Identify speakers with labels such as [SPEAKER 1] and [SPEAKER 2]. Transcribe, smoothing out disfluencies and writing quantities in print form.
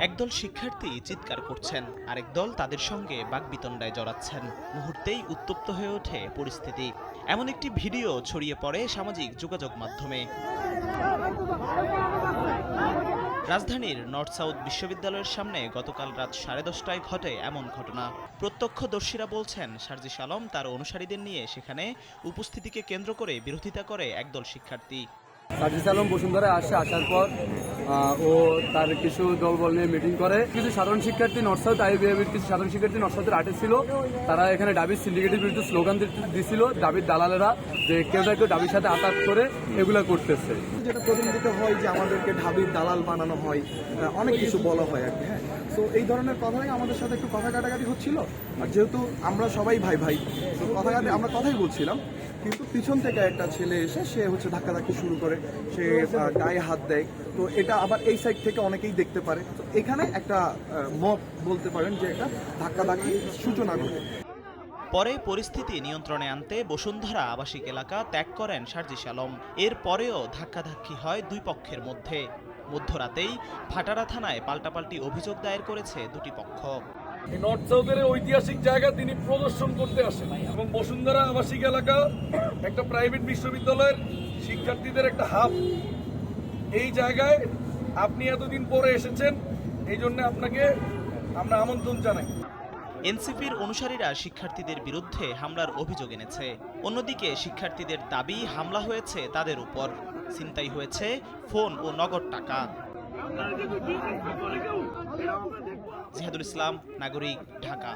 [SPEAKER 1] একদল শিক্ষার্থী চিৎকার করছেন, আরেক দল তাদের সঙ্গে বাকবিতণ্ডায় জড়াচ্ছেন। মুহূর্তেই উত্তপ্ত হয়ে ওঠে পরিস্থিতি। এমন একটি ভিডিও ছড়িয়ে পড়ে সামাজিক যোগাযোগ মাধ্যমে। রাজধানীর নর্থ সাউথ বিশ্ববিদ্যালয়ের সামনে গতকাল রাত 10:30টায় ঘটে এমন ঘটনা। প্রত্যক্ষদর্শীরা বলছেন, সার্জিস আলম তার অনুসারীদের নিয়ে সেখানে উপস্থিতিকে কেন্দ্র করে বিরোধিতা করে একদল শিক্ষার্থী।
[SPEAKER 2] সার্জিস আলম বসুন্ধরায় আসার পর ও তার কিছু দলবল নিয়ে মিটিং করে। কিছু সাধারণ শিক্ষার্থী নর্থ সাউথ আইবিএবির কিছু সাধারণ শিক্ষার্থী নর্থ সাউথের আর্টে ছিল। তারা এখানে ডাবির সিন্ডিকেটের বিরুদ্ধে স্লোগান দিছিল, ডাবির দালালেরা যে কেউ না কেউ ডাবির সাথে আঘাত করে এগুলা করতেছে।
[SPEAKER 3] যেটা প্রতিনিধিত হয় যে আমাদেরকে ঢাবির দালাল বানানো হয়, অনেক কিছু বলা হয় আর কি। হ্যাঁ, তো এই ধরনের কথাই আমাদের সাথে একটু কথা কাটাকাটি হচ্ছিল। আর যেহেতু আমরা সবাই ভাই ভাই, তো আমরা কথাই বলছিলাম, কিন্তু পিছন থেকে একটা ছেলে এসে সে ধাক্কাধাক্কি শুরু করে, সে গায়ে হাত দেয়। তো এটা আবার এই সাইড থেকে অনেকেই দেখতে পারে। তো এখানে একটা মব বলতে পারেন যে একটা ধাক্কাধাক্কি সূচনা ঘটে।
[SPEAKER 1] পরে পরিস্থিতি নিয়ন্ত্রণে আনতে বসুন্ধরা আবাসিক এলাকা ত্যাগ করেন সার্জিস আলম। এর পরেও ধাক্কাধাক্কি হয় দুই পক্ষের মধ্যে। মধ্যরাতেই ভাটারা থানায় পাল্টাপাল্টি অভিযোগ দায়ের করেছে দুটি পক্ষ।
[SPEAKER 4] নর্থ সাউথের ঐতিহাসিক জায়গা তিনি প্রদর্শন করতে আসেন এবং বসুন্ধরা আবাসিক এলাকা একটা প্রাইভেট বিশ্ববিদ্যালয়ের শিক্ষার্থীদের একটা হাব। এই জায়গায় আপনি এতদিন পরে এসেছেন, এই জন্য আপনাকে আমরা আমন্ত্রণ জানাই।
[SPEAKER 1] এনসিপির অনুসারীরা শিক্ষার্থীদের বিরুদ্ধে হামলার অভিযোগ এনেছে। অন্যদিকে শিক্ষার্থীদের দাবি হামলা হয়েছে তাদের উপর, ছিনতাই হয়েছে ফোন ও নগদ টাকা। জিহাদুল ইসলাম, নাগরিক, ঢাকা।